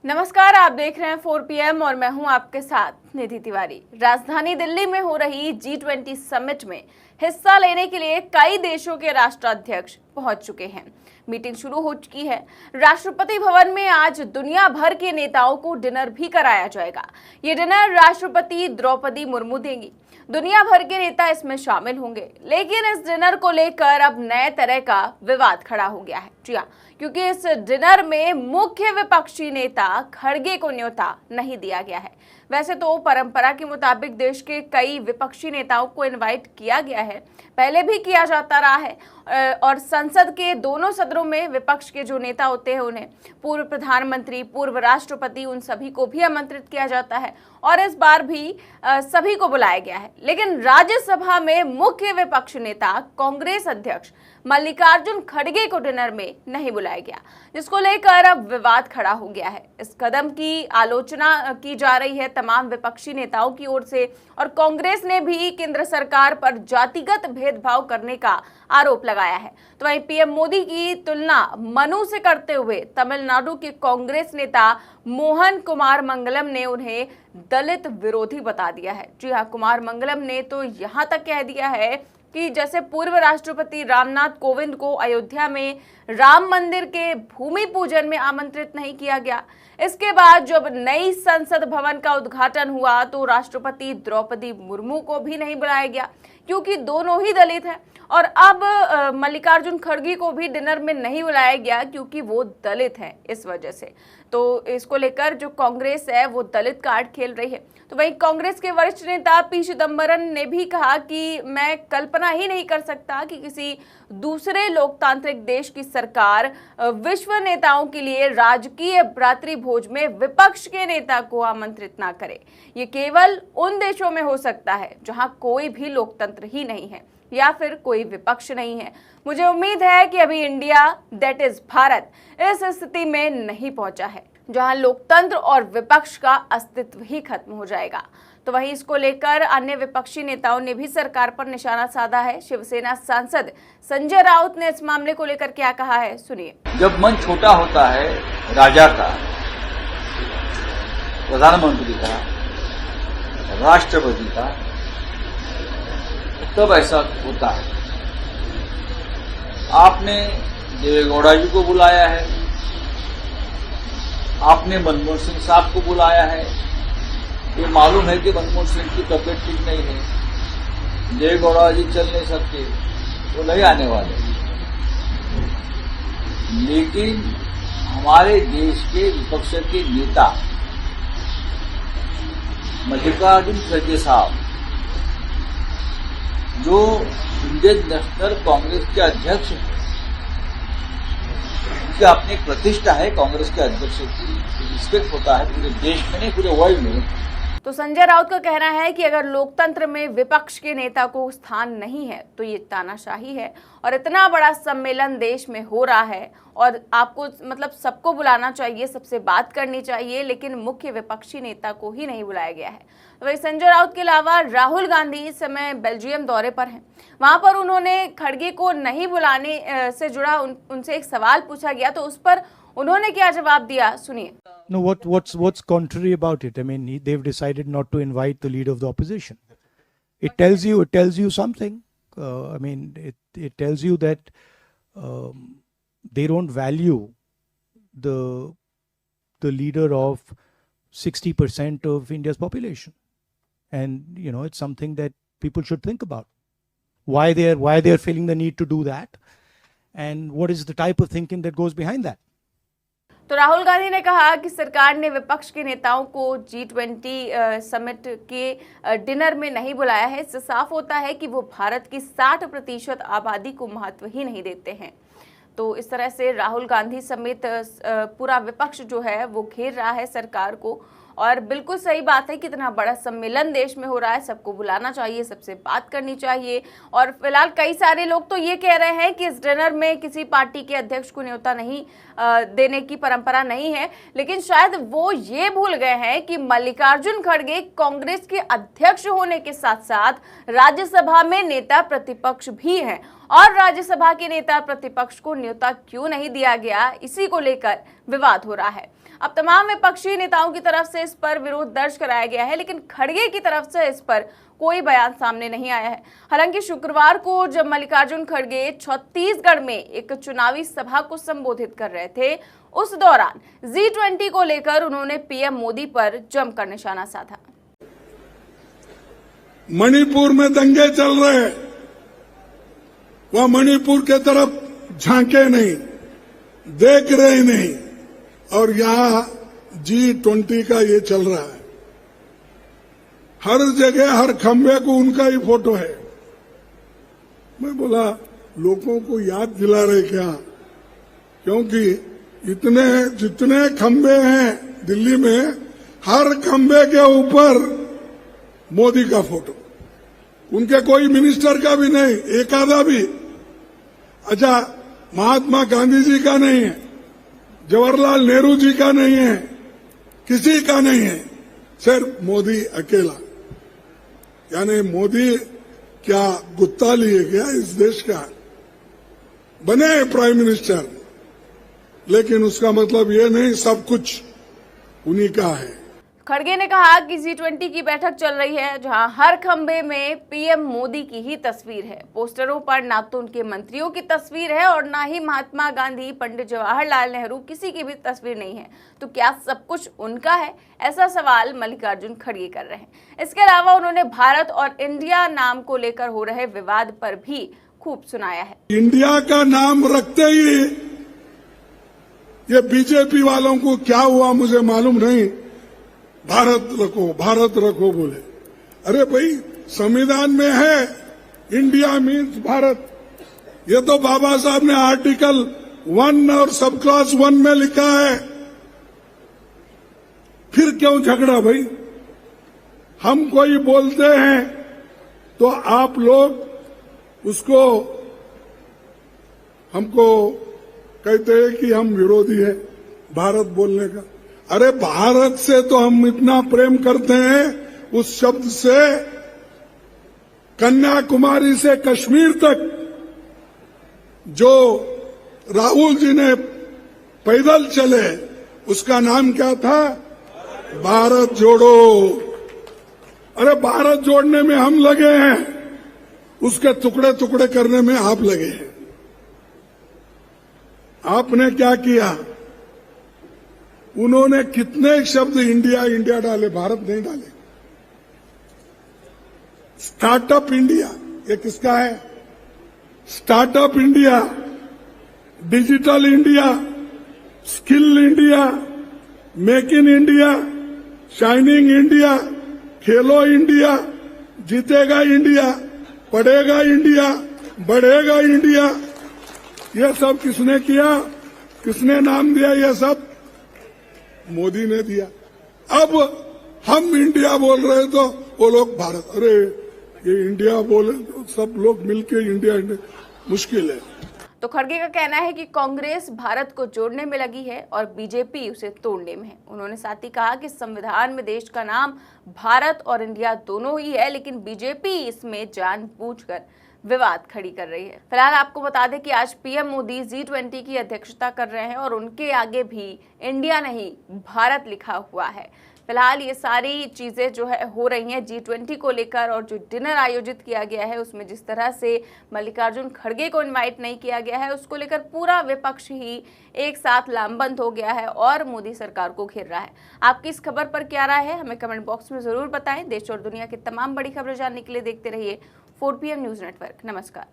नमस्कार, आप देख रहे हैं 4 PM और मैं हूं आपके साथ निधि तिवारी। राजधानी दिल्ली में हो रही G20 समिट में हिस्सा लेने के लिए कई देशों के राष्ट्राध्यक्ष पहुंच चुके हैं। मीटिंग शुरू हो चुकी है। राष्ट्रपति भवन में आज दुनिया भर के नेताओं को डिनर भी कराया जाएगा। ये डिनर राष्ट्रपति द्रौपदी मुर्मू देंगी। दुनिया भर के नेता इसमें शामिल होंगे, लेकिन इस डिनर को लेकर अब नए तरह का विवाद खड़ा हो गया है। जी हाँ, क्योंकि इस डिनर में मुख्य विपक्षी नेता खड़गे को न्योता नहीं दिया गया है। वैसे तो परंपरा के मुताबिक देश के कई विपक्षी नेताओं को इनवाइट किया गया है, पहले भी किया जाता रहा है और संसद के दोनों सदनों में विपक्ष के जो नेता होते हैं उन्हें पूर्व प्रधानमंत्री, पूर्व राष्ट्रपति, उन सभी को भी आमंत्रित किया जाता है और इस बार भी सभी को बुलाया गया है। लेकिन राज्यसभा में मुख्य विपक्ष नेता कांग्रेस अध्यक्ष मल्लिकार्जुन खड़गे को डिनर में नहीं बुलाया गया, जिसको लेकर अब विवाद खड़ा हो गया है। इस कदम की आलोचना की जा रही है तमाम विपक्षी नेताओं की ओर से और कांग्रेस ने भी केंद्र सरकार पर जातिगत भेदभाव करने का आरोप लगाया है। तो वहीं पीएम मोदी की तुलना मनु से करते हुए तमिलनाडु के कांग्रेस नेता मोहन कुमार मंगलम ने उन्हें दलित विरोधी बता दिया है। जी हाँ, कुमार मंगलम ने तो यहाँ तक कह दिया है कि जैसे पूर्व राष्ट्रपति रामनाथ कोविंद को अयोध्या में राम मंदिर के भूमि पूजन में आमंत्रित नहीं किया गया, इसके बाद जब नई संसद भवन का उद्घाटन हुआ तो राष्ट्रपति द्रौपदी मुर्मू को भी नहीं बुलाया गया क्योंकि दोनों ही दलित हैं। और अब मल्लिकार्जुन खड़गे को भी डिनर में नहीं बुलाया गया क्योंकि वो दलित हैं। इस वजह से तो इसको लेकर जो कांग्रेस है वो दलित कार्ड खेल रही है। तो वहीं कांग्रेस के वरिष्ठ नेता पी चिदंबरम ने भी कहा कि मैं कल्पना ही नहीं कर सकता कि किसी दूसरे लोकतांत्रिक देश की सरकार विश्व नेताओं के लिए राजकीय रात्रि भोज में विपक्ष के नेता को आमंत्रित ना करे। ये केवल उन देशों में हो सकता है जहां कोई भी लोकतंत्र ही नहीं है या फिर कोई विपक्ष नहीं है। मुझे उम्मीद है कि अभी इंडिया, दैट इज भारत, इस स्थिति में नहीं पहुंचा है जहां लोकतंत्र और विपक्ष का अस्तित्व ही खत्म हो जाएगा। तो वहीं इसको लेकर अन्य विपक्षी नेताओं ने भी सरकार पर निशाना साधा है। शिवसेना सांसद संजय राउत ने इस मामले को लेकर क्या कहा है, सुनिए। जब मन छोटा होता है राजा का, प्रधानमंत्री का, राष्ट्रपति का, तब ऐसा होता है। आपने देवेगौड़ा जी को बुलाया है, आपने मनमोहन सिंह साहब को बुलाया है। ये मालूम है कि मनमोहन सिंह की तबीयत ठीक नहीं है, देवेगौड़ा जी चल नहीं सकते, वो नहीं आने वाले। लेकिन हमारे देश के विपक्ष के नेता मल्लिकार्जुन खड़गे साहब, जो इंडियन नेशनल कांग्रेस के अध्यक्ष हैं, उनकी अपनी प्रतिष्ठा है, कांग्रेस के अध्यक्ष की रिस्पेक्ट होता है पूरे देश में, नहीं पूरे वर्ल्ड में। तो संजय राउत का कहना है कि अगर लोकतंत्र में विपक्ष के नेता को स्थान नहीं है तो ये तानाशाही है और इतना बड़ा सम्मेलन देश में हो रहा है और आपको मतलब सबको बुलाना चाहिए, सबसे बात करनी चाहिए, लेकिन मुख्य विपक्षी नेता को ही नहीं बुलाया गया है। वही संजय राउत के अलावा राहुल गांधी इस समय बेल्जियम दौरे पर हैं। वहां पर उन्होंने खड़गे को नहीं बुलाने से जुड़ा उनसे एक सवाल पूछा गया तो उस पर उन्होंने क्या जवाब दिया, सुनिए। No, what's contrary about it? I mean, they've decided not to invite the leader of the opposition. It tells you something. I mean, it tells you that they don't value the leader of 60% of India's population, and you know, it's something that people should think about. Why they're feeling the need to do that, and what is the type of thinking that goes behind that. तो राहुल गांधी ने कहा कि सरकार ने विपक्ष के नेताओं को G20 समिट के डिनर में नहीं बुलाया है। इससे साफ होता है कि वो भारत की 60% आबादी को महत्व ही नहीं देते हैं। तो इस तरह से राहुल गांधी समेत पूरा विपक्ष जो है वो घेर रहा है सरकार को और बिल्कुल सही बात है कि इतना बड़ा सम्मेलन देश में हो रहा है, सबको बुलाना चाहिए, सबसे बात करनी चाहिए। और फिलहाल कई सारे लोग तो ये कह रहे हैं कि इस डिनर में किसी पार्टी के अध्यक्ष को न्योता नहीं देने की परंपरा नहीं है, लेकिन शायद वो ये भूल गए हैं कि मल्लिकार्जुन खड़गे कांग्रेस के अध्यक्ष होने के साथ साथ राज्यसभा में नेता प्रतिपक्ष भी हैं और राज्यसभा के नेता प्रतिपक्ष को न्योता क्यों नहीं दिया गया, इसी को लेकर विवाद हो रहा है। अब तमाम विपक्षी नेताओं की तरफ से इस पर विरोध दर्ज कराया गया है, लेकिन खड़गे की तरफ से इस पर कोई बयान सामने नहीं आया है। हालांकि शुक्रवार को जब मल्लिकार्जुन खड़गे छत्तीसगढ़ में एक चुनावी सभा को संबोधित कर रहे थे, उस दौरान G20 को लेकर उन्होंने पीएम मोदी पर जमकर निशाना साधा। मणिपुर में दंगे चल रहे हैं, वह मणिपुर के तरफ झांके नहीं, देख रहे नहीं, और यहां G20 का ये चल रहा है। हर जगह हर खंबे को उनका ही फोटो है। मैं बोला लोगों को याद दिला रहे क्या? क्योंकि जितने खंबे हैं दिल्ली में, हर खंबे के ऊपर मोदी का फोटो, उनके कोई मिनिस्टर का भी नहीं, एक आधा भी। अच्छा, महात्मा गांधी जी का नहीं है, जवाहरलाल नेहरू जी का नहीं है, किसी का नहीं है, सिर्फ मोदी अकेला। यानी मोदी क्या गुत्ता लिए गया इस देश का? बने प्राइम मिनिस्टर, लेकिन उसका मतलब ये नहीं सब कुछ उन्हीं का है। खड़गे ने कहा कि G20 की बैठक चल रही है जहां हर खंबे में पीएम मोदी की ही तस्वीर है। पोस्टरों पर ना तो उनके मंत्रियों की तस्वीर है और ना ही महात्मा गांधी, पंडित जवाहरलाल नेहरू, किसी की भी तस्वीर नहीं है। तो क्या सब कुछ उनका है? ऐसा सवाल मल्लिकार्जुन खड़गे कर रहे हैं। इसके अलावा उन्होंने भारत और इंडिया नाम को लेकर हो रहे विवाद पर भी खूब सुनाया है। इंडिया का नाम रखते ही ये बीजेपी वालों को क्या हुआ मुझे मालूम नहीं, भारत रखो बोले। अरे भाई, संविधान में है इंडिया मीन्स भारत। ये तो बाबा साहब ने आर्टिकल 1 और सब क्लॉज 1 में लिखा है। फिर क्यों झगड़ा भाई? हम कोई बोलते हैं तो आप लोग उसको हमको कहते हैं कि हम विरोधी है भारत बोलने का। अरे भारत से तो हम इतना प्रेम करते हैं, उस शब्द से कन्याकुमारी से कश्मीर तक जो राहुल जी ने पैदल चले, उसका नाम क्या था? भारत जोड़ो। अरे भारत जोड़ने में हम लगे हैं, उसके टुकड़े टुकड़े करने में आप लगे हैं। आपने क्या किया? उन्होंने कितने शब्द इंडिया इंडिया डाले, भारत नहीं डाले। स्टार्टअप इंडिया, ये किसका है? Startup India, digital India, skill India, make in India, shining India, Khelo India, जीतेगा इंडिया, पढ़ेगा इंडिया, बढ़ेगा इंडिया। ये सब किसने किया? किसने नाम दिया? ये सब मोदी ने दिया। अब हम इंडिया बोल रहे तो वो लोग भारत। अरे ये इंडिया बोले तो सब लोग मिलके इंडिया, मुश्किल है। तो खड़गे का कहना है कि कांग्रेस भारत को जोड़ने में लगी है और बीजेपी उसे तोड़ने में है। उन्होंने साथ ही कहा कि संविधान में देश का नाम भारत और इंडिया दोनों ही है, लेकिन बीजेपी इसमें जानबूझकर विवाद खड़ी कर रही है। फिलहाल आपको बता दें कि आज पीएम मोदी G20 की अध्यक्षता कर रहे हैं और उनके आगे भी इंडिया नहीं भारत लिखा हुआ है। फिलहाल ये सारी चीज़ें जो है हो रही हैं G20 को लेकर, और जो डिनर आयोजित किया गया है उसमें जिस तरह से मल्लिकार्जुन खड़गे को इनवाइट नहीं किया गया है, उसको लेकर पूरा विपक्ष ही एक साथ लामबंद हो गया है और मोदी सरकार को घेर रहा है। आपकी इस खबर पर क्या राय है, हमें कमेंट बॉक्स में ज़रूर बताएं। देश और दुनिया की तमाम बड़ी खबरें जानने के लिए देखते रहिए 4PM न्यूज़ नेटवर्क। नमस्कार।